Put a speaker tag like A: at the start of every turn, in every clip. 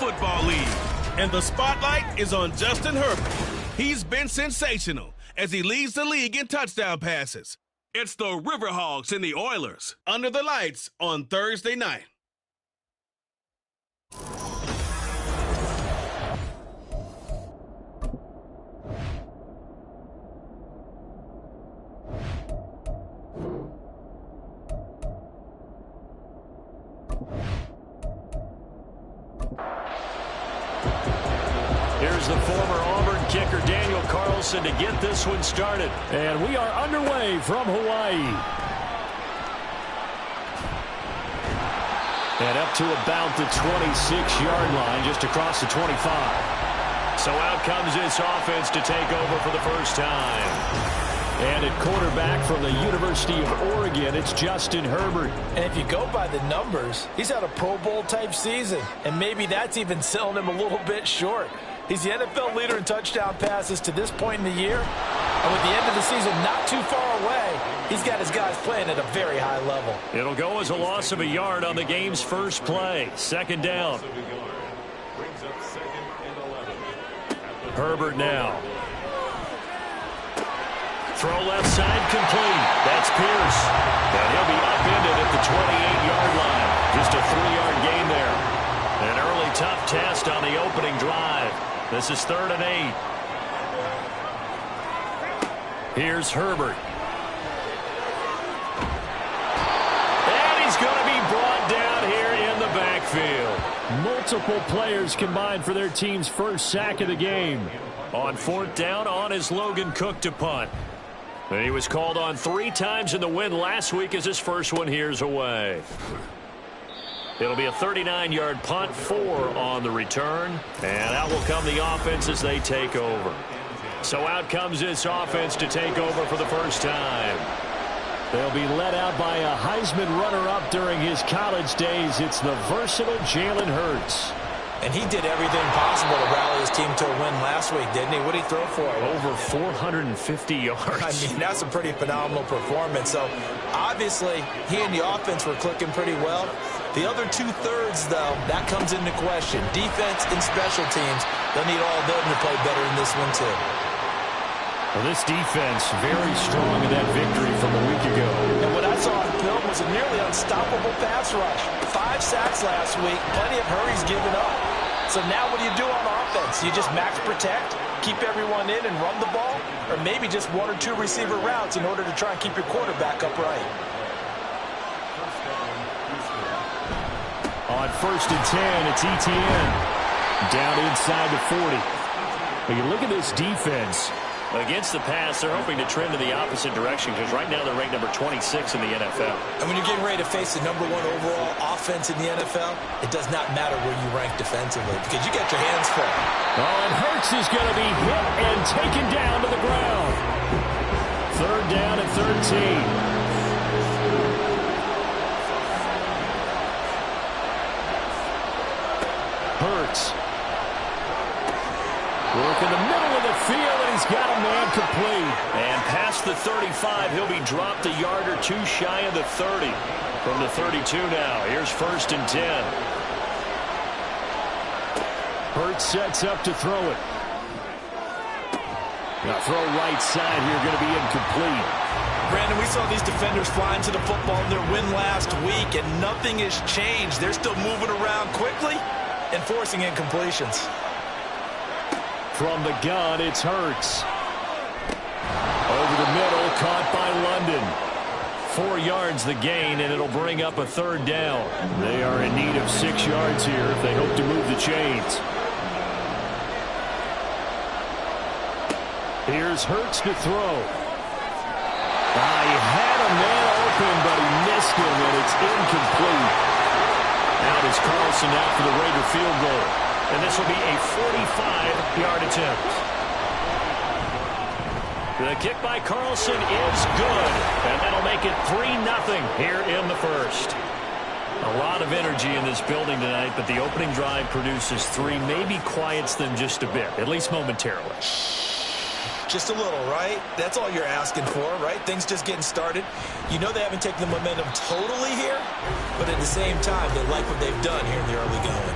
A: Football League. And the spotlight is on Justin Herbert. He's been sensational as he leads the league in touchdown passes. It's the River Hogs and the Oilers under the lights on Thursday night.
B: Here's the former Auburn kicker, Daniel Carlson, to get this one started.
C: And we are underway from Hawaii.
B: And up to about the 26-yard line, just across the 25. So out comes this offense to take over for the first time.
C: And at quarterback from the University of Oregon, it's Justin Herbert.
D: And if you go by the numbers, he's had a Pro Bowl-type season. And maybe that's even selling him a little bit short. He's the NFL leader in touchdown passes to this point in the year. And with the end of the season not too far away, he's got his guys playing at a very high level.
B: It'll go as a loss of a yard on the game's first play. Second down. Herbert now. Throw left side complete. That's Pierce. And he'll be upended at the 28-yard line. Just a 3-yard gain there. An early tough test on the opening drive. This is 3rd and 8. Here's Herbert. And he's going to be brought down here in the backfield.
C: Multiple players combined for their team's first sack of the game.
B: On 4th down, on is Logan Cook to punt. And he was called on 3 times in the win last week as his first one here's away. It'll be a 39-yard punt, 4 on the return. And out will come the offense as they take over. So out comes this offense to take over for the first time.
C: They'll be led out by a Heisman runner-up during his college days. It's the versatile Jalen Hurts.
D: And he did everything possible to rally his team to a win last week, didn't he? What did he throw for?
B: Over 450 yards.
D: I mean, that's a pretty phenomenal performance. So, obviously, he and the offense were clicking pretty well. The other 2/3, though, that comes into question. Defense and special teams, they'll need all of them to play better in this one, too.
C: Well, this defense very strong in that victory from a week ago.
D: And what I saw on film was a nearly unstoppable pass rush. 5 sacks last week, plenty of hurries given up. So now what do you do on offense? You just max protect, keep everyone in and run the ball, or maybe just 1 or 2 receiver routes in order to try and keep your quarterback upright.
C: On 1st and 10, it's Etienne. Down inside the 40. But you look at this defense.
B: Against the pass, they're hoping to trend in the opposite direction because right now they're ranked number 26 in the NFL.
D: And when you're getting ready to face the number 1 overall offense in the NFL, it does not matter where you rank defensively because you got your hands full.
C: Oh, and Hurts is going to be hit and taken down to the ground. 3rd down and 13. Hurts. Work in the middle of the field, and he's got a man complete.
B: And past the 35, he'll be dropped a yard or 2 shy of the 30. From the 32 now, here's 1st and 10.
C: Hurts sets up to throw it. Now throw right side here, going to be incomplete.
D: Brandon, we saw these defenders flying to the football in their win last week, and nothing has changed. They're still moving around quickly and forcing incompletions.
C: From the gun, it's Hurts. Over the middle, caught by London. 4 yards the gain, and it'll bring up a 3rd down. They are in need of 6 yards here if they hope to move the chains. Here's Hurts to throw. He had a man open, but he missed him, and it's incomplete. Out is Carlson now for the Raider field goal.
B: And this will be a 45-yard attempt. The kick by Carlson is good. And that'll make it 3-0 here in the first. A lot of energy in this building tonight, but the opening drive produces 3, maybe quiets them just a bit, at least momentarily.
D: Just a little, right? That's all you're asking for, right? Things just getting started. You know they haven't taken the momentum totally here, but at the same time, they like what they've done here in the early going.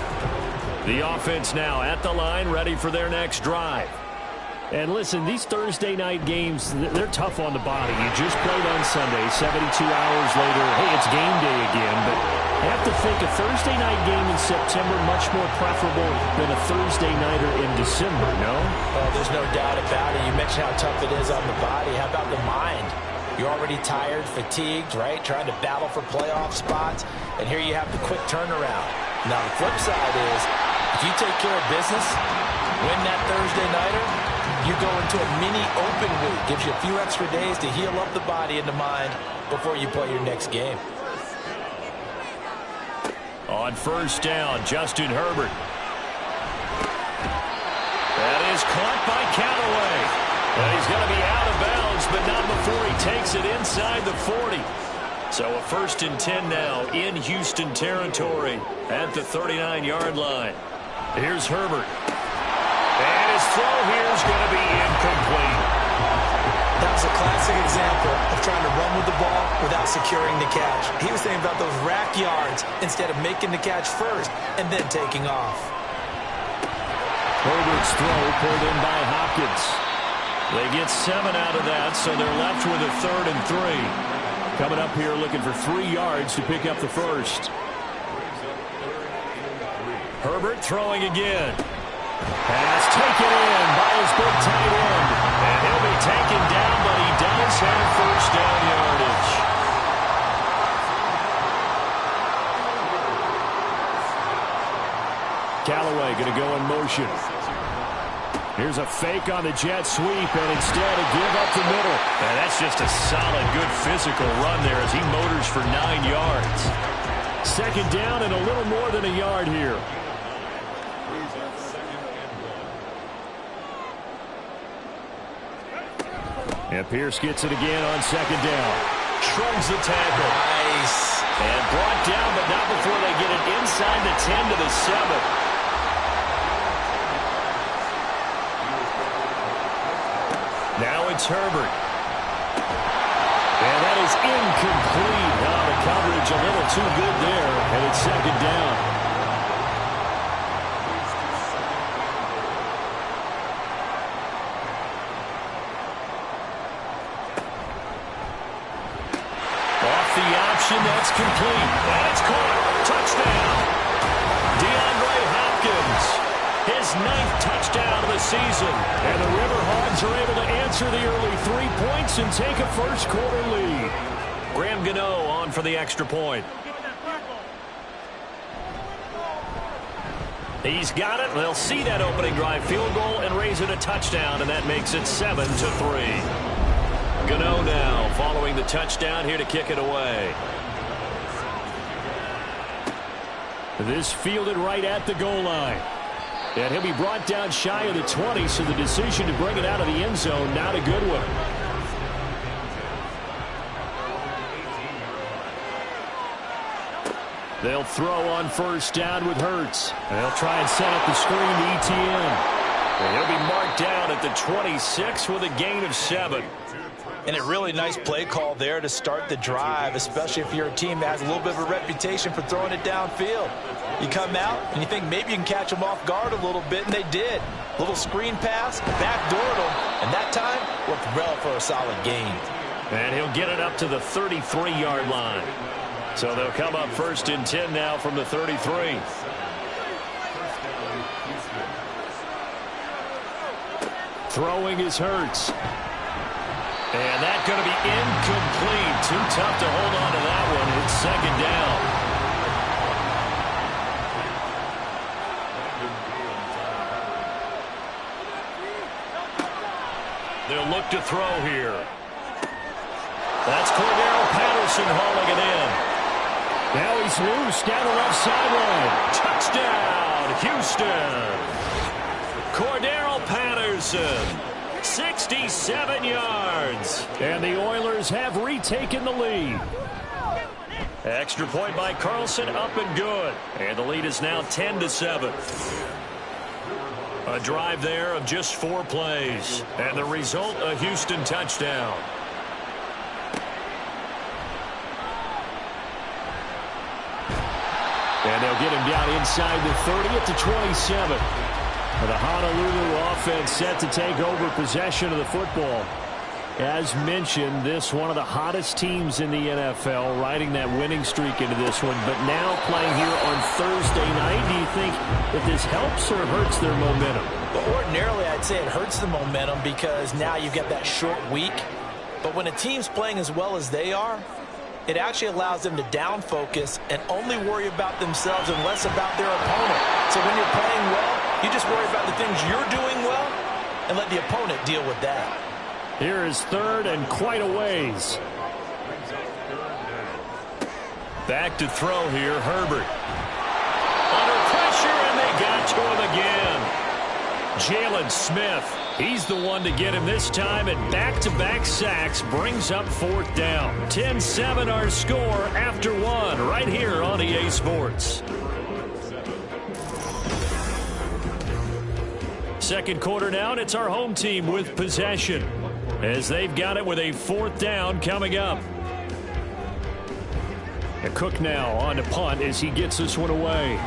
B: The offense now at the line, ready for their next drive.
C: And listen, these Thursday night games, they're tough on the body. You just played on Sunday, 72 hours later, hey, it's game day again. But I have to think a Thursday night game in September much more preferable than a Thursday nighter in December, no?
D: Oh, there's no doubt about it. You mentioned how tough it is on the body. How about the mind? You're already tired, fatigued, right? Trying to battle for playoff spots. And here you have the quick turnaround. Now, the flip side is, if you take care of business, win that Thursday nighter, you go into a mini open week. Gives you a few extra days to heal up the body and the mind before you play your next game.
B: On first down, Justin Herbert. That is caught by Callaway. And he's going to be out of bounds, but not before he takes it inside the 40. So a 1st and 10 now in Houston territory at the 39-yard line. Here's Herbert. And his throw here is going to be incomplete.
D: That was a classic example of trying to run with the ball without securing the catch. He was thinking about those rack yards instead of making the catch first and then taking off.
C: Herbert's throw pulled in by Hopkins.
B: They get 7 out of that, so they're left with a 3rd and 3.
C: Coming up here looking for 3 yards to pick up the first.
B: Herbert throwing again. Pass taken in by his big tight end. And he'll be taken down, but he does have first down yardage.
C: Callaway going to go in motion. Here's a fake on the jet sweep, and instead a give up the middle.
B: And that's just a solid, good physical run there as he motors for 9 yards.
C: 2nd down and a little more than a yard here. And Pierce gets it again on 2nd down.
B: Shrugs the tackle.
D: Nice.
B: And brought down, but not before they get it inside the 10 to the 7. Now it's Herbert.
C: And that is incomplete. Now the coverage a little too good there, and it's 2nd down.
B: Off the option, that's complete. And it's caught. Touchdown. DeAndre Hopkins. His 9th touchdown of the season.
C: And the River Hogs are able to answer the early 3 points and take a first-quarter lead.
B: Graham Gano on for the extra point. He's got it. They'll see that opening drive field goal and raise it a touchdown, and that makes it 7-3. Gano now following the touchdown here to kick it away.
C: This fielded right at the goal line. And he'll be brought down shy of the 20, so the decision to bring it out of the end zone, not a good one. They'll throw on first down with Hurts. They'll try and set up the screen to ETN.
B: And he'll be marked down at the 26 with a gain of 7.
D: And a really nice play call there to start the drive, especially if you're a team that has a little bit of a reputation for throwing it downfield. You come out and you think maybe you can catch them off guard a little bit, and they did. Little screen pass, backdoored them, and that time worked well for a solid gain.
B: And he'll get it up to the 33-yard line. So they'll come up 1st and 10 now from the 33.
C: Throwing is Hurts.
B: And that's going to be incomplete. Too tough to hold on to that one. It's 2nd down. They'll look to throw here. That's Cordero Patterson hauling it in.
C: Now he's loose down the left sideline.
B: Touchdown, Houston. Cordero Patterson, 67 yards.
C: And the Oilers have retaken the lead.
B: Extra point by Carlson, up and good. And the lead is now 10-7. A drive there of just 4 plays. And the result, a Houston touchdown.
C: And they'll get him down inside the 30 at the 27. The Honolulu offense set to take over possession of the football. As mentioned, this one of the hottest teams in the NFL, riding that winning streak into this one, but now playing here on Thursday night. Do you think that this helps or hurts their momentum?
D: Well, ordinarily, I'd say it hurts the momentum because now you've got that short week. But when a team's playing as well as they are, it actually allows them to down focus and only worry about themselves and less about their opponent. So when you're playing well, you just worry about the things you're doing well and let the opponent deal with that.
C: Here is third and quite a ways. Back to throw here, Herbert. Under pressure, and they got to him again. Jalen Smith, he's the one to get him this time, and back-to-back sacks brings up fourth down. 10-7 our score after one, right here on EA Sports. Second quarter now, and it's our home team with possession, as they've got it with a fourth down coming up. Cook now on to punt as he gets this one away.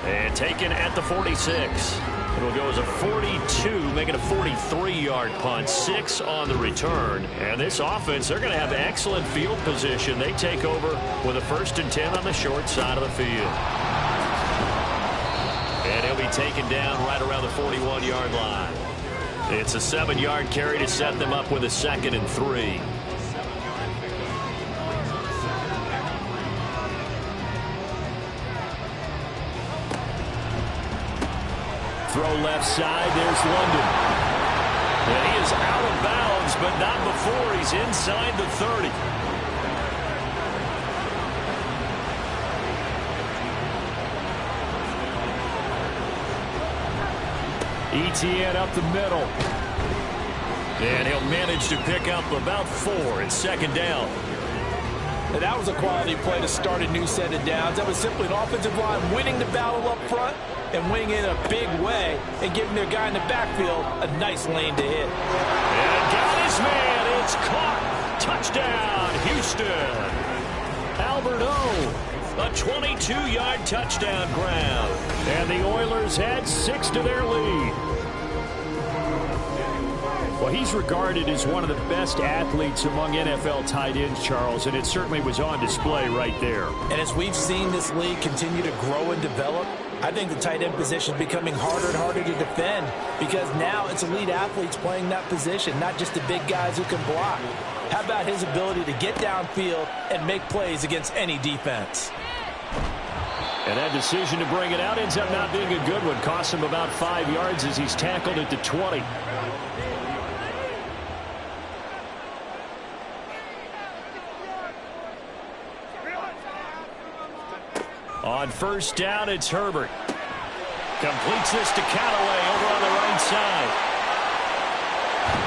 C: And taken at the 46. It'll go as a 42, making a 43-yard punt. 6 on the return. And this offense, they're going to have excellent field position. They take over with a 1st and 10 on the short side of the field. And he'll be taken down right around the 41-yard line. It's a 7-yard carry to set them up with a 2nd and 3. Throw left side, there's London. And he is out of bounds, but not before he's inside the 30. Etienne up the middle. And he'll manage to pick up about 4. It's 2nd down.
D: And that was a quality play to start a new set of downs. That was simply an offensive line winning the battle up front and winning in a big way and giving their guy in the backfield a nice lane to hit.
C: And got his man. It's caught. Touchdown, Houston. Albert O, a 22-yard touchdown grab. And the Oilers had 6 to their lead. Well, he's regarded as one of the best athletes among NFL tight ends, Charles, and it certainly was on display right there.
D: And as we've seen this league continue to grow and develop, I think the tight end position is becoming harder and harder to defend because now it's elite athletes playing that position, not just the big guys who can block. How about his ability to get downfield and make plays against any defense?
C: And that decision to bring it out ends up not being a good one. Costs him about 5 yards as he's tackled at the 20. On 1st down, it's Herbert. Completes this to Callaway over on the right side.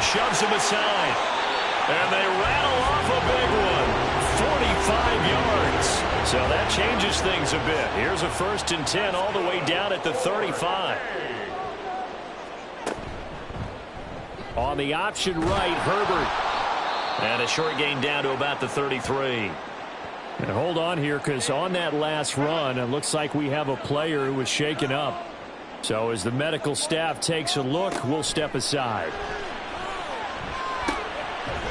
C: Shoves him aside. And they rattle off a big one. 45 yards. So that changes things a bit. Here's a 1st and 10 all the way down at the 35. On the option right, Herbert. And a short gain down to about the 33. And hold on here, because on that last run, it looks like we have a player who was shaken up. So as the medical staff takes a look, we'll step aside.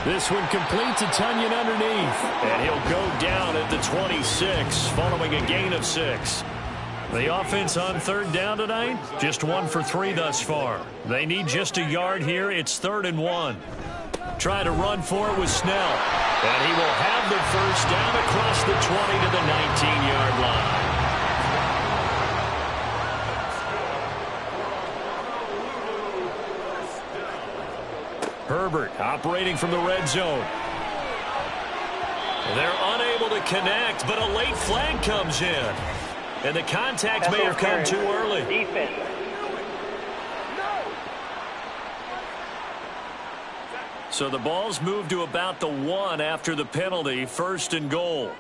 C: This one complete to Tunyon underneath. And he'll go down at the 26, following a gain of 6. The offense on 3rd down tonight, just 1 for 3 thus far. They need just a yard here. It's 3rd and 1. Try to run for it with Snell. And he will have the 1st down across the 20 to the 19-yard line. Herbert operating from the red zone. They're unable to connect, but a late flag comes in. And the contact may have come too early.
E: Defense.
C: So the ball's moved to about the 1 after the penalty. 1st and goal.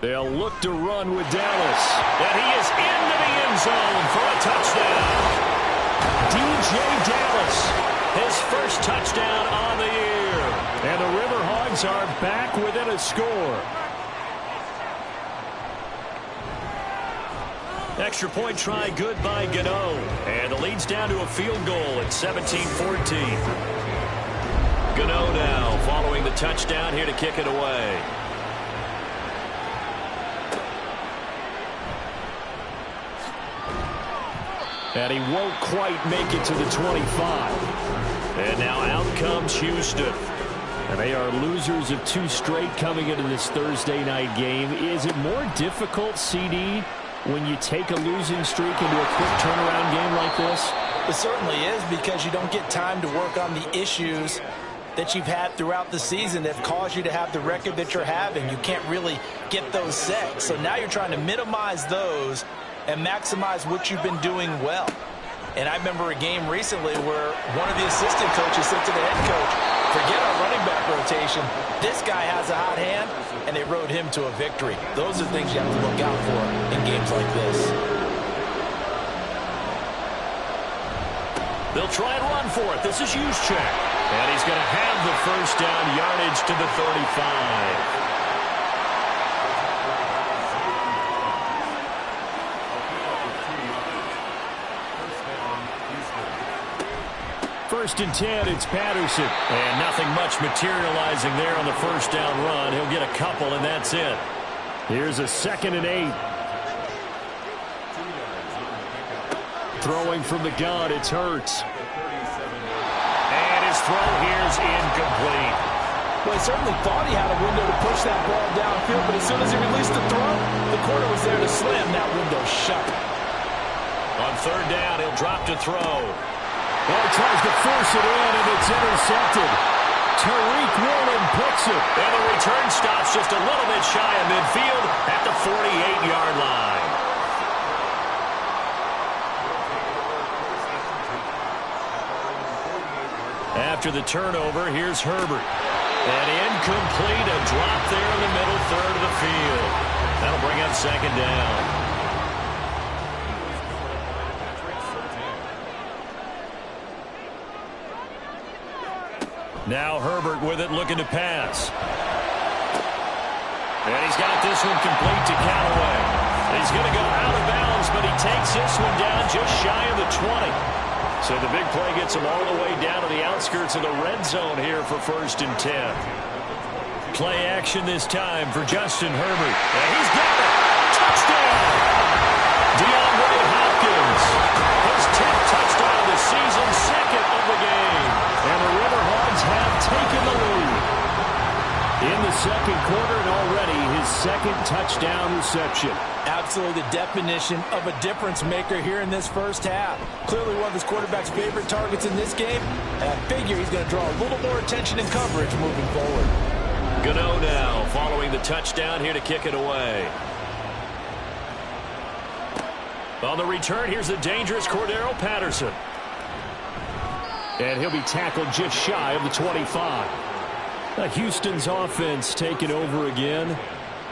C: They'll look to run with Dallas. And he is into the end zone for a touchdown. DJ Dallas, his 1st touchdown on the year. And the River Hogs are back within a score.
B: Extra point try good by Gano. And the lead's down to a field goal at 17-14. Gano now following the touchdown here to kick it away. And he won't quite make it to the 25. And now out comes Houston. And they are losers of 2 straight coming into this Thursday night game. Is it more difficult, CD, when you take a losing streak into a quick turnaround game like this?
D: It certainly is, because you don't get time to work on the issues that you've had throughout the season that have caused you to have the record that you're having. You can't really get those set. So now you're trying to minimize those and maximize what you've been doing well. And I remember a game recently where one of the assistant coaches said to the head coach, forget our running back rotation. This guy has a hot hand, and they rode him to a victory. Those are things you have to look out for in games like this.
B: They'll try and run for it. This is Juszczyk. And he's going to have the first down, yardage to the 35. First and 10, it's Patterson. And nothing much materializing there on the first down run. He'll get a couple, and that's it. Here's a 2nd and 8. Throwing from the gun, it's Hurts. And his throw here's incomplete.
D: Well, he certainly thought he had a window to push that ball downfield, but as soon as he released the throw, the corner was there to slam that window shut.
B: On 3rd down, he'll drop to throw. Well, he tries to force it in, and it's intercepted. Tariq Woolen picks it. And the return stops just a little bit shy of midfield at the 48-yard line. After the turnover, here's Herbert. And incomplete, a drop there in the middle third of the field. That'll bring up 2nd down. Now Herbert with it, looking to pass. And he's got this one complete to Callaway. He's going to go out of bounds, but he takes this one down just shy of the 20. So the big play gets him all the way down to the outskirts of the red zone here for 1st and 10. Play action this time for Justin Herbert. And he's got it. Touchdown! DeAndre Hopkins. His 10th touchdown of the season, 2nd of the game. And the Riverhawks have taken the lead in the 2nd quarter, and already his 2nd touchdown reception.
D: Absolutely the definition of a difference maker here in this first half. Clearly one of his quarterback's favorite targets in this game, and I figure he's going to draw a little more attention and coverage moving forward.
B: Gano now following the touchdown here to kick it away. On the return, here's the dangerous Cordero Patterson. And he'll be tackled just shy of the 25. Houston's offense taking over again.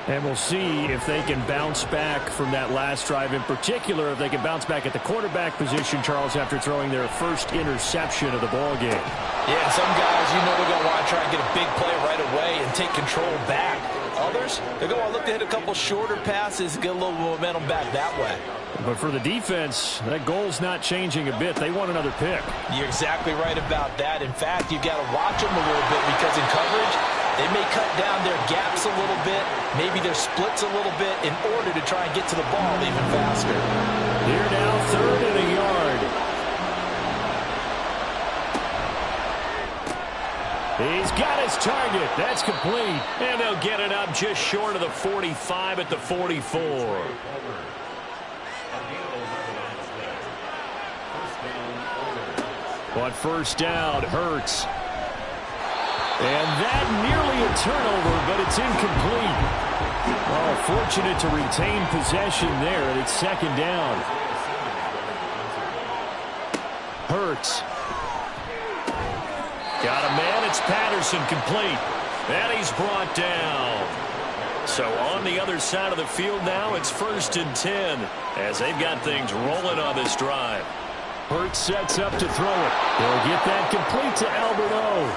B: And we'll see if they can bounce back from that last drive. In particular, if they can bounce back at the quarterback position, Charles, after throwing their first interception of the ball game.
D: Yeah, some guys, they're going to want to try and get a big play right away and take control back. Others, they're going to look to hit a couple shorter passes and get a little momentum back that way.
B: But for the defense, that goal's not changing a bit. They want another pick.
D: You're exactly right about that. In fact, you've got to watch them a little bit, because in coverage, they may cut down their gaps a little bit, maybe their splits a little bit, in order to try and get to the ball even faster.
B: Here now, 3rd and a yard. He's got his target. That's complete. And they'll get it up just short of the 45 at the 44. On 1st down, Hurts. And that nearly a turnover, but it's incomplete. Oh, fortunate to retain possession there, and it's 2nd down. Hurts. Got a man, it's Patterson, complete. And he's brought down. So on the other side of the field now, it's 1st and 10, as they've got things rolling on this drive. Hurts sets up to throw it. He'll get that complete to Alberto.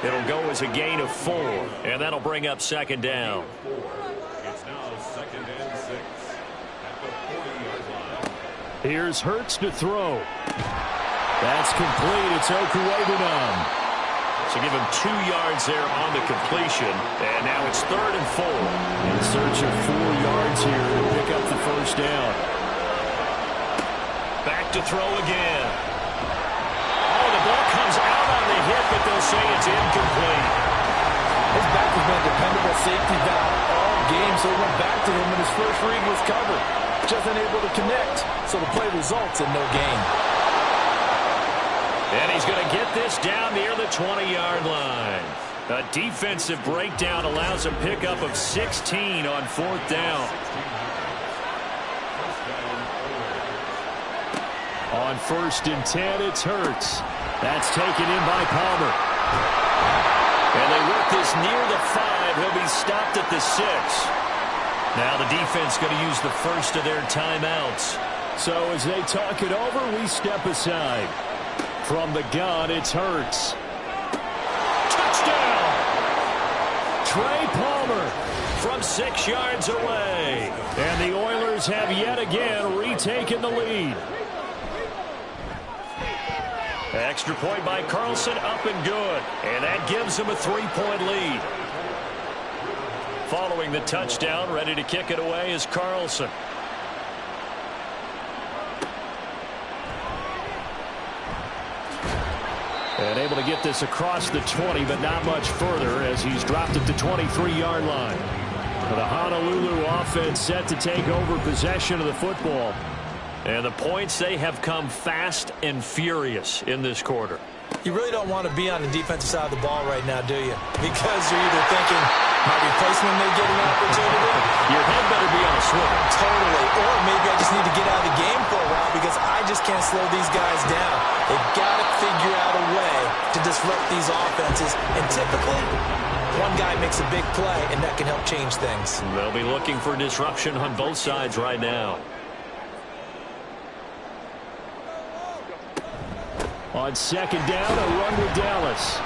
B: It'll go as a gain of 4, and that'll bring up 2nd down.
E: It's now 2nd and 6 at the 48.
C: Here's Hurts to throw. That's complete. It's Okuwebunam.
B: So give him 2 yards there on the completion. And now it's 3rd and 4.
C: In search of 4 yards here to pick up the first down.
B: Back to throw again. Oh, the ball comes out on the hit, but they'll say it's incomplete.
D: His back has been a dependable safety valve all game, so he went back to him when his first read was covered. Just unable to connect, so the play results in no gain.
B: And he's going to get this down near the 20-yard line. A defensive breakdown allows a pickup of 16 on 4th down.
C: On 1st and 10, it's Hurts. That's taken in by Palmer.
B: And they work this near the 5. He'll be stopped at the 6. Now the defense going to use the first of their timeouts.
C: So as they talk it over, we step aside. From the gun, it's Hurts.
B: Touchdown! Trey Palmer from 6 yards away.
C: And the Oilers have yet again retaken the lead.
B: Extra point by Carlson, up and good. And that gives him a 3-point lead. Following the touchdown, ready to kick it away is Carlson.
C: And able to get this across the 20, but not much further as he's dropped it to 23-yard line. The Honolulu offense set to take over possession of the football.
B: And the points, they have come fast and furious in this quarter.
D: You really don't want to be on the defensive side of the ball right now, do you? Because you're either thinking, my replacement may get an opportunity.
B: Your head better be on a swivel.
D: Totally. Or maybe I just need to get out of the game for a while because I just can't slow these guys down. They've got to figure out a way to disrupt these offenses. And typically, one guy makes a big play, and that can help change things.
B: They'll be looking for disruption on both sides right now.
C: On 2nd down, a run with Dallas.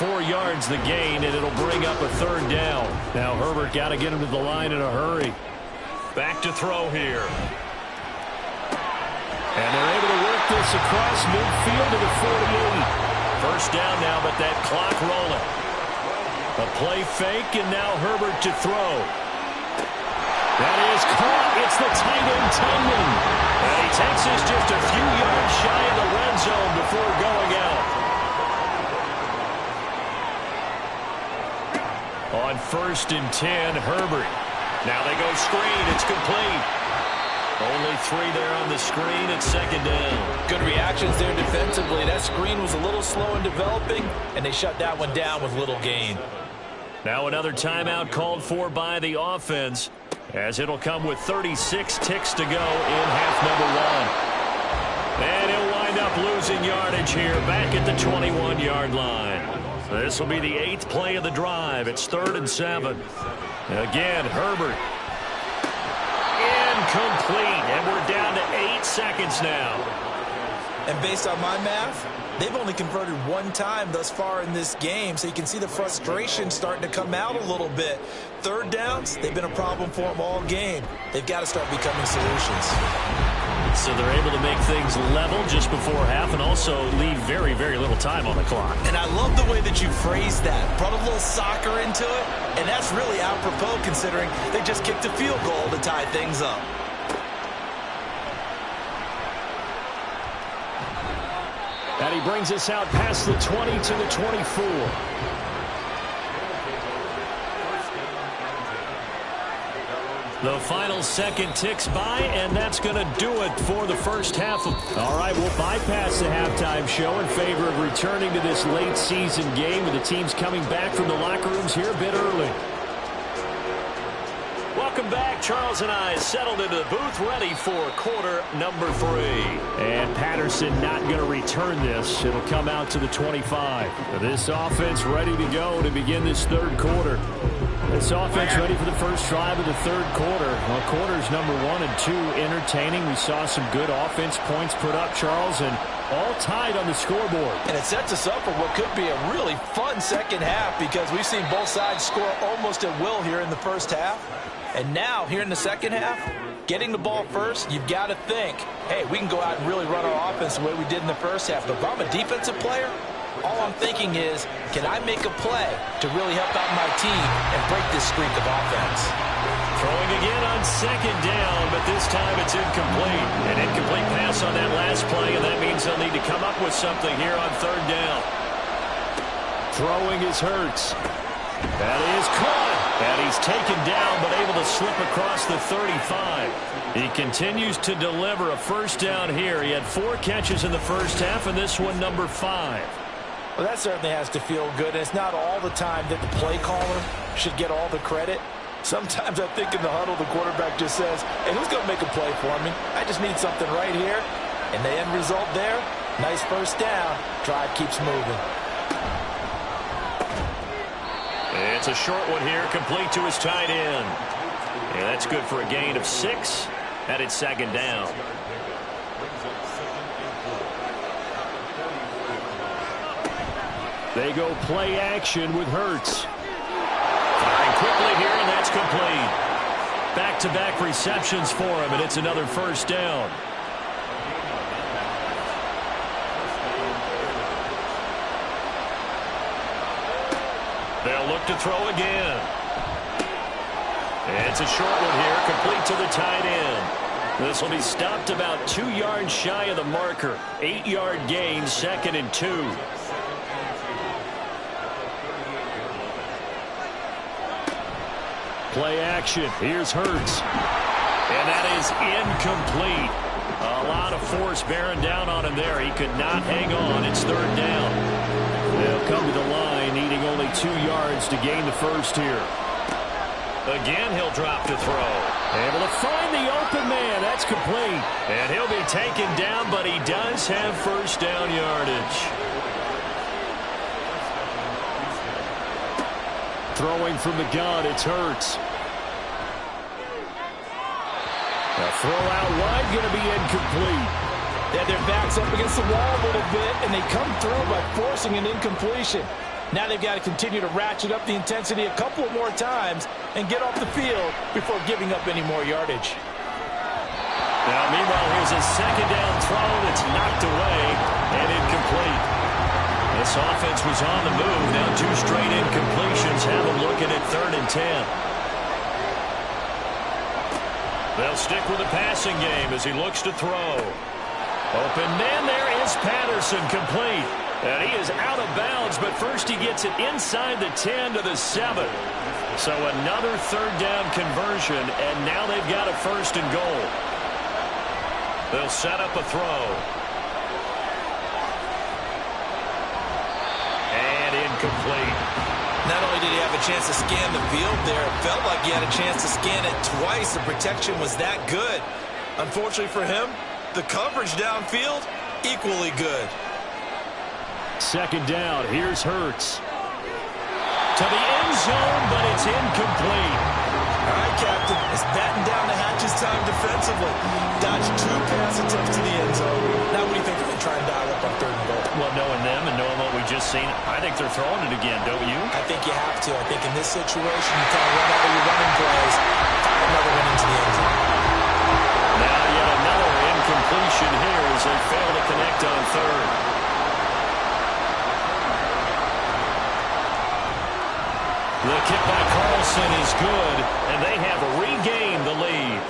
B: 4 yards the gain, and it'll bring up a 3rd down.
C: Now Herbert got to get him to the line in a hurry.
B: Back to throw here.
C: And they're able to work this across midfield to the 48.
B: First down now, but that clock rolling.
C: A play fake, and now Herbert to throw. That is caught. It's the tight end, Tonyan.
B: And he takes this just a few yards shy of the red zone before going out.
C: On 1st and 10, Herbert.
B: Now they go screen. It's complete. Only 3 there on the screen. It's 2nd down.
D: Good reactions there defensively. That screen was a little slow in developing, and they shut that one down with little gain.
B: Now another timeout called for by the offense, as it'll come with 36 ticks to go in half number 1. And he'll wind up losing yardage here back at the 21-yard line. This will be the 8th play of the drive. It's 3rd and 7. Again, Herbert. Incomplete. And we're down to 8 seconds now.
D: And based on my math, they've only converted 1 time thus far in this game, so you can see the frustration starting to come out a little bit. 3rd downs, they've been a problem for them all game. They've got to start becoming solutions.
B: So they're able to make things level just before half and also leave very, very little time on the clock.
D: And I love the way that you phrased that. Brought a little soccer into it, and that's really apropos considering they just kicked a field goal to tie things up.
C: And he brings us out past the 20 to the 24.
B: The final second ticks by, and that's going to do it for the first half.
C: All right, we'll bypass the halftime show in favor of returning to this late season game with the teams coming back from the locker rooms here a bit early.
B: Welcome back. Charles and I settled into the booth ready for quarter number 3.
C: And Patterson not going to return this. It'll come out to the 25. This offense ready to go to begin this 3rd quarter. This offense ready for the first drive of the 3rd quarter. Well, quarters number 1 and 2 entertaining. We saw some good offense points put up, Charles, and all tied on the scoreboard.
D: And it sets us up for what could be a really fun second half because we've seen both sides score almost at will here in the first half. And now, here in the second half, Getting the ball first, you've got to think, hey, we can go out and really run our offense the way we did in the first half. But if I'm a defensive player, all I'm thinking is, can I make a play to really help out my team and break this streak of offense?
B: Throwing again on second down, but this time it's incomplete. An incomplete pass on that last play, and that means they'll need to come up with something here on third down.
C: Throwing is Hurts.
B: That is caught. And he's taken down, but able to slip across the 35. He continues to deliver a first down here. He had 4 catches in the first half, and this one number 5.
D: Well, that certainly has to feel good. And it's not all the time that the play caller should get all the credit. Sometimes I think in the huddle, the quarterback just says, hey, who's going to make a play for me? I just need something right here. And the end result there, nice first down. Drive keeps moving.
B: It's a short one here, complete to his tight end. And that's good for a gain of 6, and it's second down.
C: They go play action with Hurts.
B: Firing quickly here, and that's complete. Back-to-back receptions for him, and it's another first down. They'll look to throw again. It's a short one here, complete to the tight end. This will be stopped about 2 yards shy of the marker. 8-yard gain, 2nd and 2.
C: Play action. Here's Hurts.
B: And that is incomplete. A lot of force bearing down on him there. He could not hang on. It's third down. They'll come to the line, needing only 2 yards to gain the first here. Again, he'll drop to throw.
C: Able to find the open man. That's complete.
B: And he'll be taken down, but he does have first down yardage.
C: Throwing from the gun, it's Hurts. A throw out wide, going to be incomplete.
D: Yeah, their back's up against the wall a little bit, and they come through by forcing an incompletion. Now they've got to continue to ratchet up the intensity a couple more times and get off the field before giving up any more yardage.
B: Now, meanwhile, here's a second down throw that's knocked away and incomplete. This offense was on the move. Now 2 straight incompletions have them looking at 3rd and 10. They'll stick with the passing game as he looks to throw. Open man, there is Patterson, complete. And he is out of bounds, but first he gets it inside the 10 to the 7. So another third down conversion, and now they've got a 1st and goal. They'll set up a throw. And incomplete.
D: Not only did he have a chance to scan the field there, it felt like he had a chance to scan it twice. The protection was that good. Unfortunately for him, the coverage downfield, equally good.
C: Second down, here's Hurts.
B: To the end zone, but it's incomplete.
D: All right, Captain, it's batten down the hatches time defensively. Dodged 2 pass attempts to the end zone. Now what do you think they're going to try and dial up on 3rd and goal?
B: Well, knowing them and knowing what we just seen, I think they're throwing it again, don't you?
D: I think you have to. I think in this situation, you kind of run out of your running plays, fire another one into the end zone.
B: Now yet another incompletion here as they fail to connect on 3rd. The kick by Carlson is good, and they have regained the lead.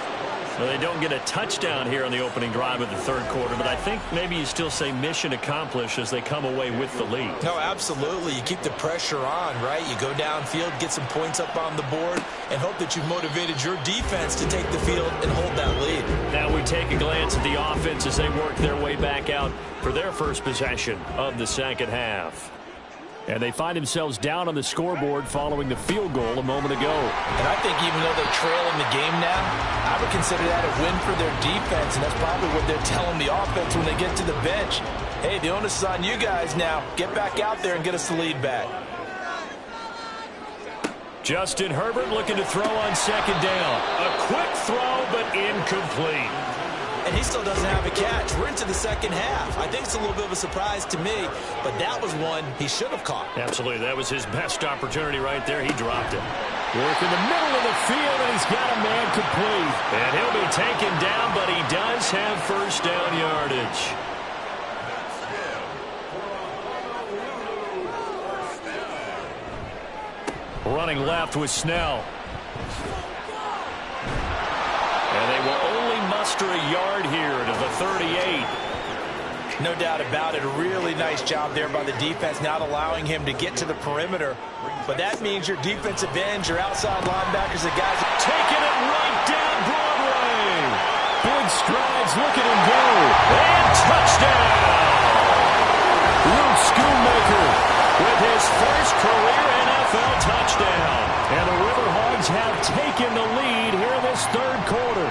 B: Well, they don't get a touchdown here on the opening drive of the 3rd quarter, but I think maybe you still say mission accomplished as they come away with the lead.
D: No, absolutely. You keep the pressure on, right? You go downfield, get some points up on the board, and hope that you've motivated your defense to take the field and hold that lead.
B: Now we take a glance at the offense as they work their way back out for their first possession of the second half.
C: And they find themselves down on the scoreboard following the field goal a moment ago.
D: And I think even though they're trailing the game now, I would consider that a win for their defense, and that's probably what they're telling the offense when they get to the bench. Hey, the onus is on you guys now. Get back out there and get us the lead back.
B: Justin Herbert looking to throw on second down. A quick throw, but incomplete.
D: And he still doesn't have a catch. We're into the second half. I think it's a little bit of a surprise to me, but that was one he should have caught.
B: Absolutely. That was his best opportunity right there. He dropped it.
C: Working the middle of the field, and he's got a man complete.
B: And he'll be taken down, but he does have first down yardage. Running left with Snell. And they will only muster a yard here to the 38.
D: No doubt about it. A really nice job there by the defense, not allowing him to get to the perimeter. But that means your defensive ends, your outside linebackers, the guys
B: taking it right down Broadway. Big strides, look at him go. And touchdown. Luke Schoonmaker with his first career NFL touchdown. And the River Hogs have taken the lead here in this third quarter.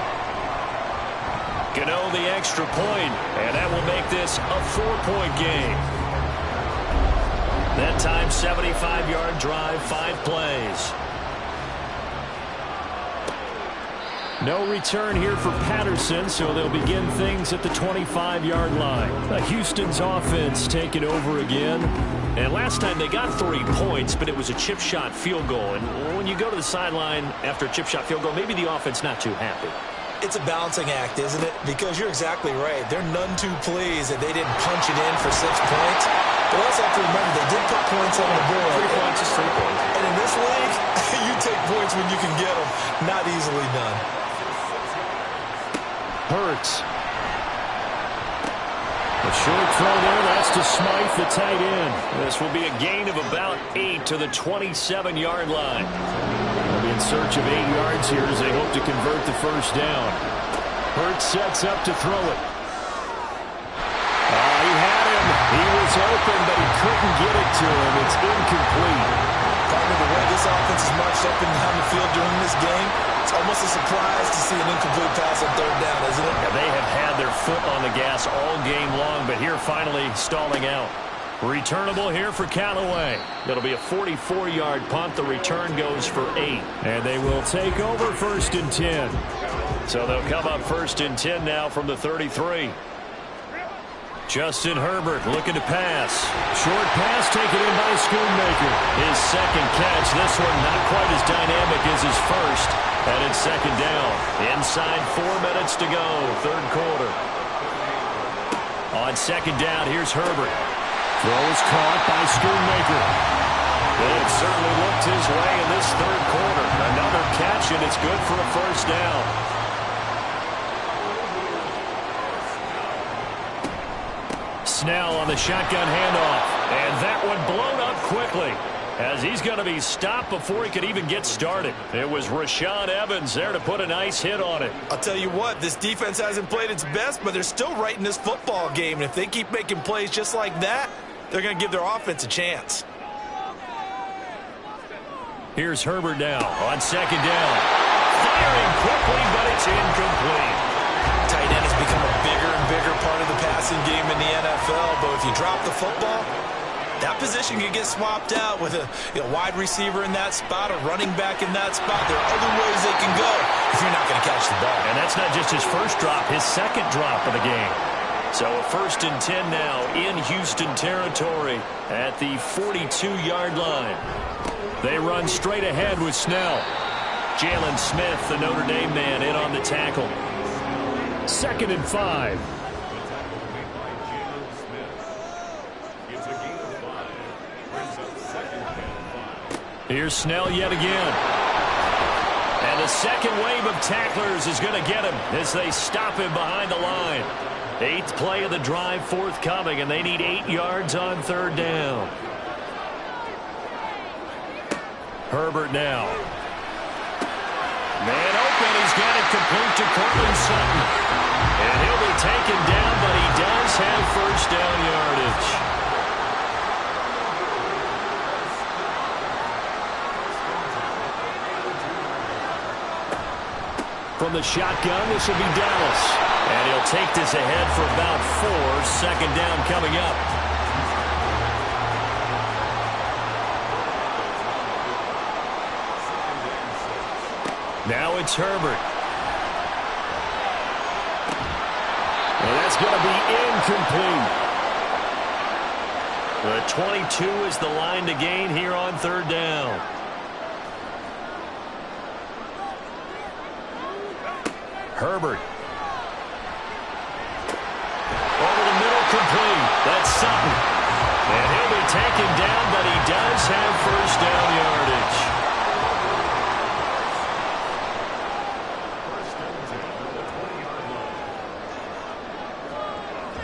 B: Gano the extra point, and that will make this a 4-point game. That time, 75-yard drive, 5 plays. No return here for Patterson, so they'll begin things at the 25-yard line. Houston's offense taking over again. And last time they got 3 points, but it was a chip shot field goal. And when you go to the sideline after a chip shot field goal, maybe the offense not too happy.
D: It's a balancing act, isn't it? Because you're exactly right. They're none too pleased that they didn't punch it in for 6 points. But also have to remember, they did put points on the board.
B: 3 points is 3 points.
D: And in this league, you take points when you can get them. Not easily done.
C: Hurts. A short throw there. That's to Smythe, the tight end.
B: This will be a gain of about 8 to the 27-yard line.
C: They'll be in search of 8 yards here as they hope to convert the first down. Hurts sets up to throw it. He had him. He was open, but he couldn't get it to him. It's incomplete.
D: Partner, the way this offense is marched up and down the field during this game, it's almost a surprise to see an incomplete pass on third down, isn't it?
B: Yeah, they have had their foot on the gas all game long, but here finally stalling out. Returnable here for Callaway. It'll be a 44-yard punt. The return goes for 8.
C: And they will take over 1st and 10.
B: So they'll come up 1st and 10 now from the 33. Justin Herbert looking to pass.
C: Short pass taken in by Schoonmaker.
B: His second catch. This one not quite as dynamic as his first. And it's 2nd down. Inside 4 minutes to go. 3rd quarter. On 2nd down, here's Herbert.
C: Throw is caught by Schoonmaker.
B: It certainly looked his way in this 3rd quarter. Another catch, and it's good for a first down. Snell on the shotgun handoff. And that one blown up quickly as he's going to be stopped before he could even get started. It was Rashaan Evans there to put a nice hit on it.
D: I'll tell you what, this defense hasn't played its best, but they're still right in this football game. And if they keep making plays just like that, they're going to give their offense a chance.
B: Here's Herbert now on 2nd down. Firing quickly, but it's incomplete.
D: Tight end has become a bigger and bigger part of the passing game in the NFL, but if you drop the football, that position can get swapped out with a wide receiver in that spot, a running back in that spot. There are other ways they can go if you're not going to catch the ball.
B: And that's not just his first drop, his 2nd drop of the game. So a 1st and 10 now in Houston territory at the 42-yard line. They run straight ahead with Snell. Jalen Smith, the Notre Dame man, in on the tackle.
C: 2nd and 5.
B: Here's Snell yet again. And the second wave of tacklers is going to get him as they stop him behind the line. 8th play of the drive forthcoming, and they need 8 yards on 3rd down. Herbert now. Man open, he's got it complete to Cortland Sutton. And he'll be taken down, but he does have first down yardage. From the shotgun, this will be Dallas. And he'll take this ahead for about 4. 2nd down coming up. Now it's Herbert.
C: And that's going to be incomplete.
B: The 22 is the line to gain here on 3rd down. Herbert. Over the middle, complete. That's Sutton. And he'll be taken down, but he does have first down yardage.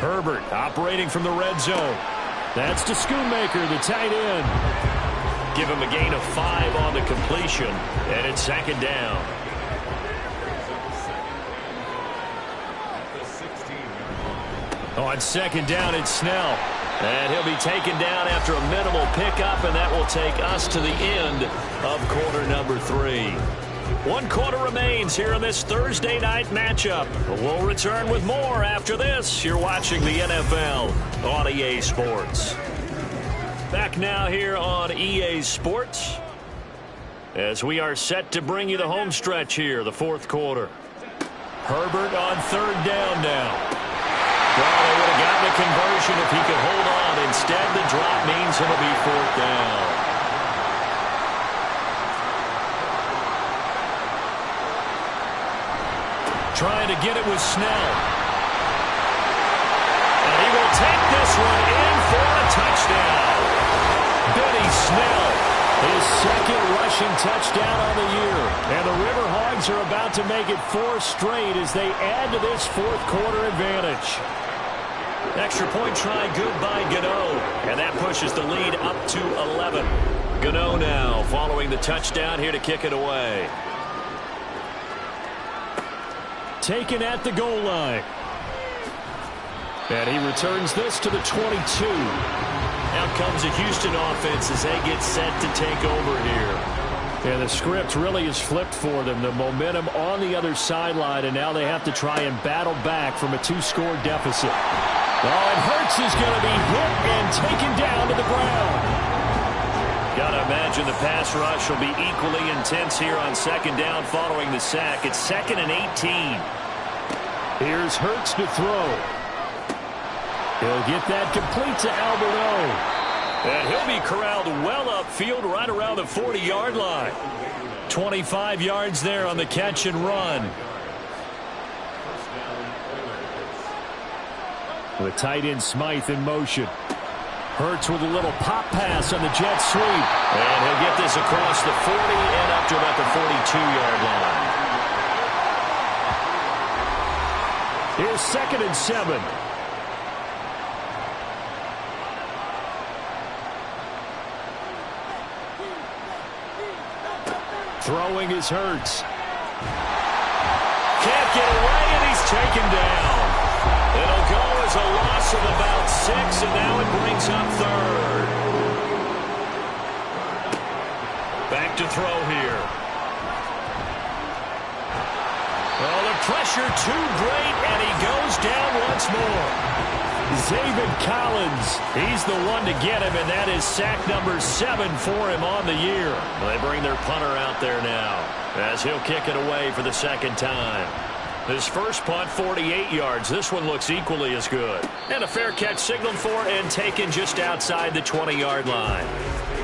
B: Herbert operating from the red zone. That's to Schoonmaker, the tight end. Give him a gain of 5 on the completion, and it's second down. On second down, it's Snell. And he'll be taken down after a minimal pickup, and that will take us to the end of quarter number 3. 1 quarter remains here in this Thursday night matchup. We'll return with more after this. You're watching the NFL on EA Sports. Back now here on EA Sports as we are set to bring you the home stretch here, the 4th quarter. Herbert on 3rd down now. Well, they would have gotten a conversion if he could hold on. Instead, the drop means it'll be 4th down. Trying to get it with Snell. And he will take this one in for a touchdown. Benny Snell, his 2nd rushing touchdown on the year. And the River Hogs are about to make it 4 straight as they add to this 4th quarter advantage. Extra point try good by Gano. And that pushes the lead up to 11. Gano now following the touchdown here to kick it away. Taken at the goal line. And he returns this to the 22. Out comes a Houston offense as they get set to take over here. And the script really is flipped for them. The momentum on the other sideline, and now they have to try and battle back from a 2-score deficit. Oh, and Hurts is going to be hit and taken down to the ground. Got to imagine the pass rush will be equally intense here on 2nd down following the sack. It's 2nd and 18. Here's Hurts to throw. He'll get that complete to Alberto. And he'll be corralled well upfield right around the 40-yard line. 25 yards there on the catch and run. With tight end Smythe in motion. Hurts with a little pop pass on the jet sweep. And he'll get this across the 40 and up to about the 42-yard line. Here's 2nd and 7. Throwing is Hurts. Can't get away, and he's taken down. It'll go as a loss of about 6, and now it brings up 3rd. Back to throw here. Well, the pressure too great, and he goes down once more. Zaven Collins, he's the one to get him, and that is sack number 7 for him on the year. They bring their punter out there now as he'll kick it away for the 2nd time. His first punt, 48 yards. This one looks equally as good. And a fair catch signaled for and taken just outside the 20-yard line.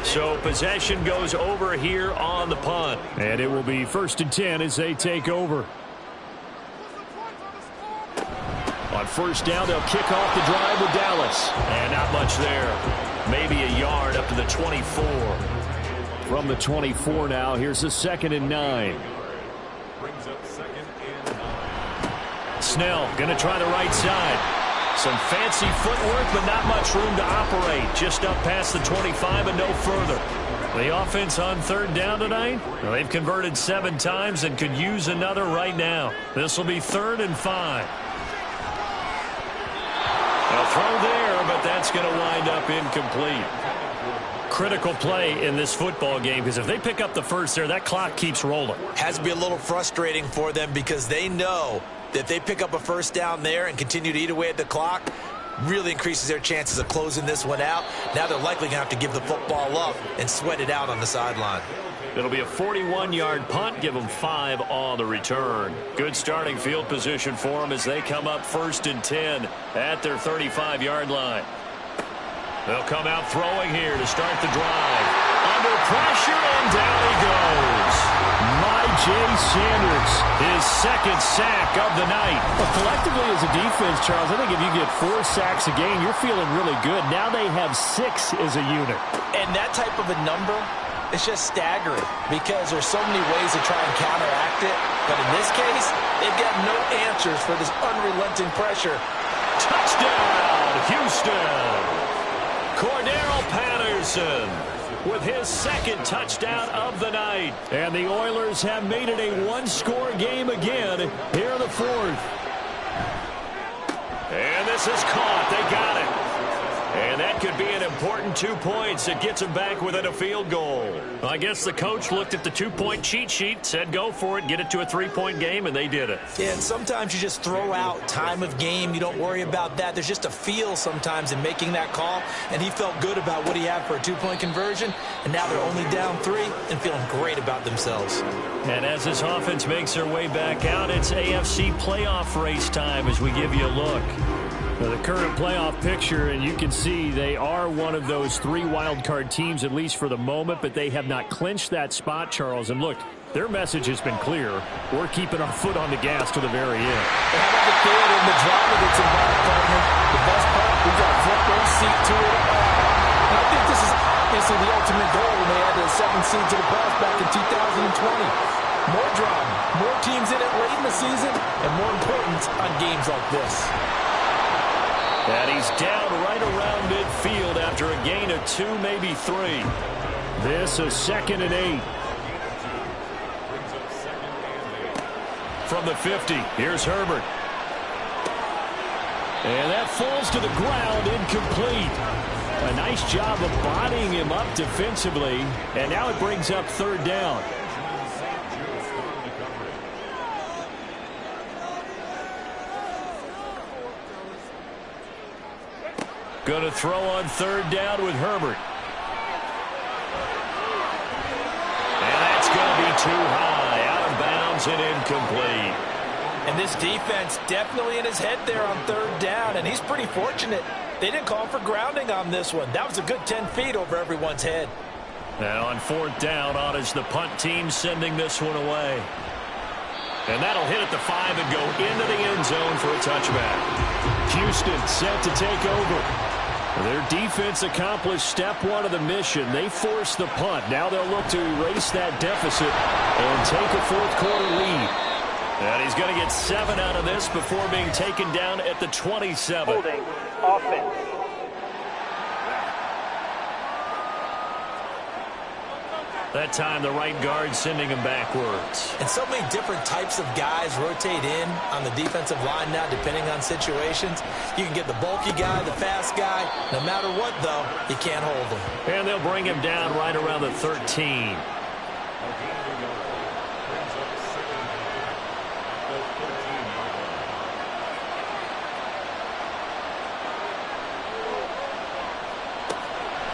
B: So possession goes over here on the punt. And it will be 1st and 10 as they take over. On 1st down, they'll kick off the drive with Dallas. And not much there. Maybe a yard up to the 24. From the 24 now, here's the 2nd and 9. Snell going to try the right side. Some fancy footwork, but not much room to operate. Just up past the 25 and no further. The offense on 3rd down tonight, well, they've converted 7 times and could use another right now. This will be 3rd and 5. A throw there, but that's going to wind up incomplete. Critical play in this football game because if they pick up the first there, that clock keeps rolling.
D: Has to be a little frustrating for them because they know that they pick up a 1st down there and continue to eat away at the clock, really increases their chances of closing this one out. Now they're likely going to have to give the football up and sweat it out on the sideline.
B: It'll be a 41-yard punt. Give them 5 on the return. Good starting field position for them as they come up 1st and 10 at their 35-yard line. They'll come out throwing here to start the drive. Under pressure, and down he goes. My
C: A.J. Sanders, his second sack of the night.
E: Well, collectively as a defense, Charles, I think if you get 4 sacks a game, you're feeling really good. Now they have 6 as a unit.
D: And that type of a number, it's just staggering because there's so many ways to try and counteract it. But in this case, they've got no answers for this unrelenting pressure.
B: Touchdown, Houston! Cordero Patterson with his second touchdown of the night.
C: And the Oilers have made it a one-score game again here in the fourth.
B: And this is caught. They got it. And that could be an important 2 points. It gets them back within a field goal. I guess the coach looked at the 2-point cheat sheet, said go for it, get it to a 3-point game, and they did it.
D: Yeah, and sometimes you just throw out time of game. You don't worry about that. There's just a feel sometimes in making that call, and he felt good about what he had for a 2-point conversion, and now they're only down 3 and feeling great about themselves.
B: And as this offense makes their way back out, it's AFC playoff race time as we give you a look.
C: Now, the current playoff picture, and you can see they are one of those 3 wildcard teams, at least for the moment, but they have not clinched that spot, Charles. And look, their message has been clear. We're keeping our foot on the gas to the very end.
D: And how about the theater and the drama that's involved, partner? The best part, we got a front row seat to it all. And I think this is the ultimate goal when they had the 7th seed to the playoffs back in 2020. More drama, more teams in it late in the season, and more important on games like this.
B: And he's down right around midfield after a gain of 2, maybe 3.
C: This is 2nd and 8.
B: From the 50, here's Herbert.
C: And that falls to the ground, incomplete. A nice job of bodying him up defensively, and now it brings up 3rd down.
B: Going to throw on 3rd down with Herbert. And that's going to be too high, out of bounds and incomplete.
D: And this defense definitely in his head there on 3rd down, and he's pretty fortunate. They didn't call him for grounding on this one. That was a good 10 feet over everyone's head.
B: And on 4th down, on is the punt team sending this one away. And that'll hit at the 5 and go into the end zone for a touchback.
C: Houston set to take over. Their defense accomplished step 1 of the mission. They forced the punt. Now they'll look to erase that deficit and take a 4th quarter lead.
B: And he's going to get 7 out of this before being taken down at the 27.
F: Holding offense.
B: That time the right guard sending him backwards.
D: And so many different types of guys rotate in on the defensive line now depending on situations. You can get the bulky guy, the fast guy. No matter what, though, you can't hold him.
B: And they'll bring him down right around the 13.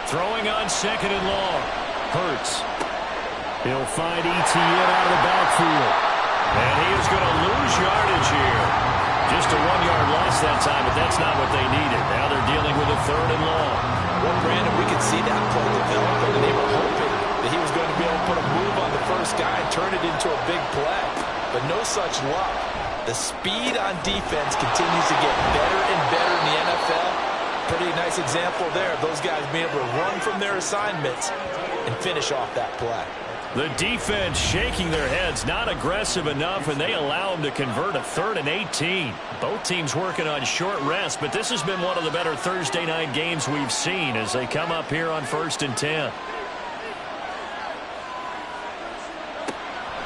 B: Throwing on 2nd and long.
C: Hurts. He'll find ETN out of the backfield.
B: And he is going to lose yardage here. Just a 1-yard loss that time, but that's not what they needed. Now they're dealing with a 3rd and long.
D: Well, Brandon, we could see that play develop, and they were hoping that he was going to be able to put a move on the first guy and turn it into a big play. But no such luck. The speed on defense continues to get better and better in the NFL. Pretty nice example there of those guys being able to run from their assignments and finish off that play.
B: The defense shaking their heads, not aggressive enough, and they allow them to convert a 3rd and 18. Both teams working on short rest, but this has been one of the better Thursday night games we've seen as they come up here on 1st and 10.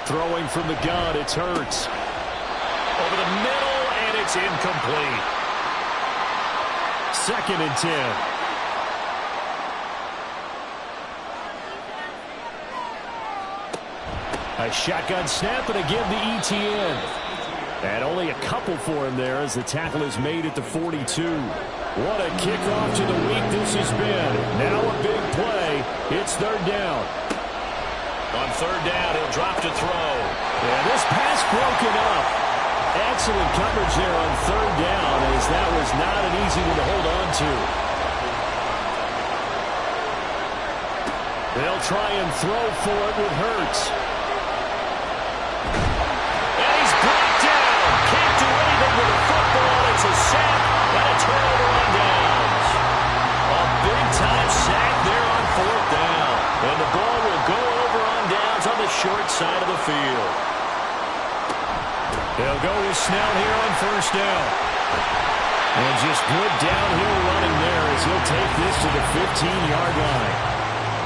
C: Throwing from the gun, it's Hurts.
B: Over the middle, and it's incomplete.
C: 2nd and 10. A shotgun snap and again to ETN. And only a couple for him there as the tackle is made at the 42. What a kickoff to the week this has been. Now a big play. It's 3rd down.
B: On 3rd down, he'll drop to throw.
C: And this pass broken up. Excellent coverage there on 3rd down as that was not an easy one to hold on to. They'll try and throw for it with Hurts.
B: short side of the field. They'll go with Snell here on first down. And just good downhill running there as he'll take this to the 15-yard line.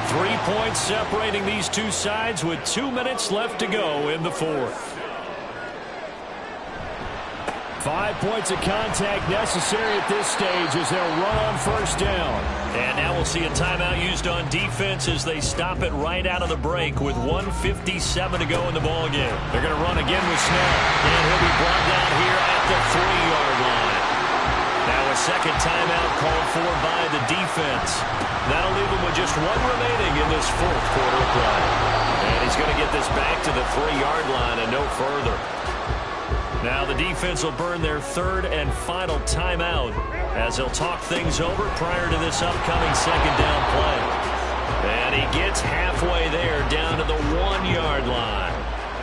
B: 3 points separating these two sides with 2 minutes left to go in the fourth.
E: 5 points of contact necessary at this stage as they'll run on first down.
B: And now we'll see a timeout used on defense as they stop it right out of the break with 1:57 to go in the ballgame. They're going to run again with Snell. And he'll be brought down here at the 3-yard line. Now a second timeout called for by the defense. That'll leave him with just one remaining in this fourth quarter of play. And he's going to get this back to the 3-yard line and no further. Now the defense will burn their third and final timeout as they'll talk things over prior to this upcoming second down play. And he gets halfway there down to the 1-yard line.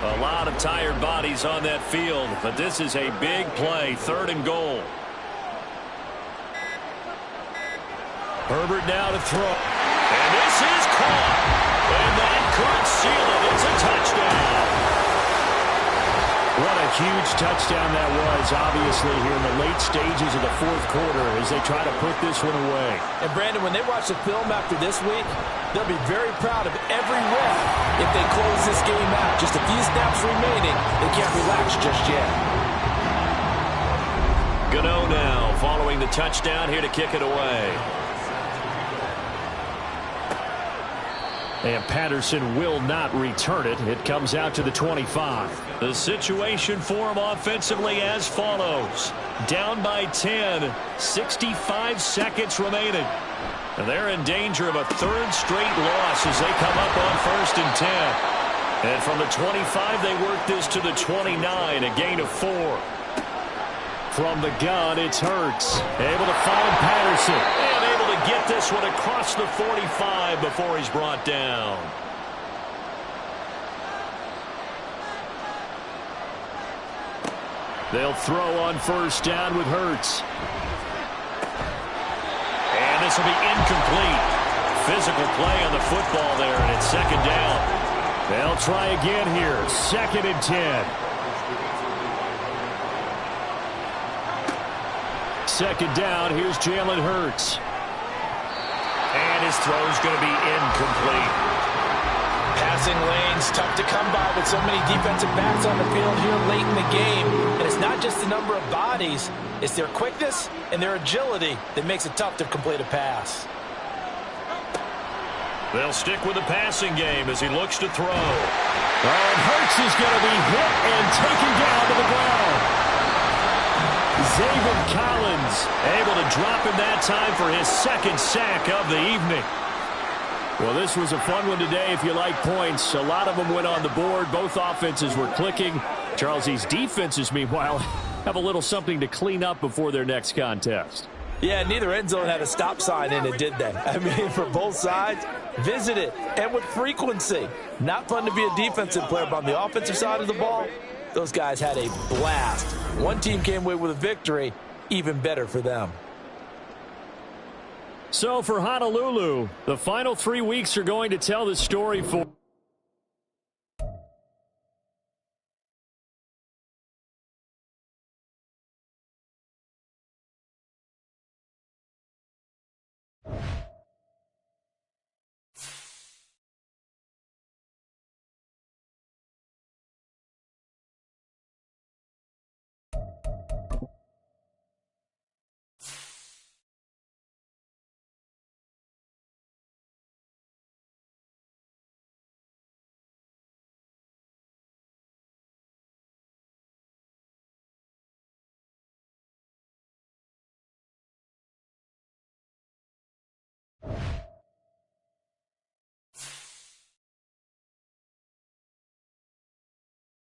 B: A lot of tired bodies on that field, but this is a big play, 3rd and goal.
E: Herbert now to throw.
B: And this is caught. And that could seal it. It's a touchdown.
E: What a huge touchdown that was, obviously, here in the late stages of the fourth quarter as they try to put this one away.
D: And, Brandon, when they watch the film after this week, they'll be very proud of every rep if they close this game out. Just a few snaps remaining. They can't relax just yet.
B: Gano now following the touchdown here to kick it away.
E: And Patterson will not return it. It comes out to the 25.
B: The situation for him offensively as follows. Down by 10, 65 seconds remaining. And they're in danger of a 3rd straight loss as they come up on 1st and 10. And from the 25, they work this to the 29, a gain of 4.
E: From the gun, it's Hurts. Able to find Patterson.
B: And able to get this one across the 45 before he's brought down.
E: They'll throw on first down with Hurts.
B: And this will be incomplete. Physical play on the football there, and it's 2nd down.
E: They'll try again here. 2nd and 10. 2nd down, here's Jalen Hurts.
B: And his throw's going to be incomplete.
D: Passing lanes, tough to come by with so many defensive backs on the field here late in the game. And it's not just the number of bodies, it's their quickness and their agility that makes it tough to complete a pass.
B: They'll stick with the passing game as he looks to throw.
E: And Hurts is going to be hit and taken down to the ground. Zaven Collins able to drop him that time for his 2nd sack of the evening. Well, this was a fun one today if you like points. A lot of them went on the board. Both offenses were clicking. Charles, these defenses, meanwhile, have a little something to clean up before their next contest.
D: Yeah, neither end zone had a stop sign in it, did they? I mean, for both sides, visit it, and with frequency. Not fun to be a defensive player, but on the offensive side of the ball, those guys had a blast. One team came away with a victory, even better for them.
E: So for Honolulu, the final 3 weeks are going to tell the story for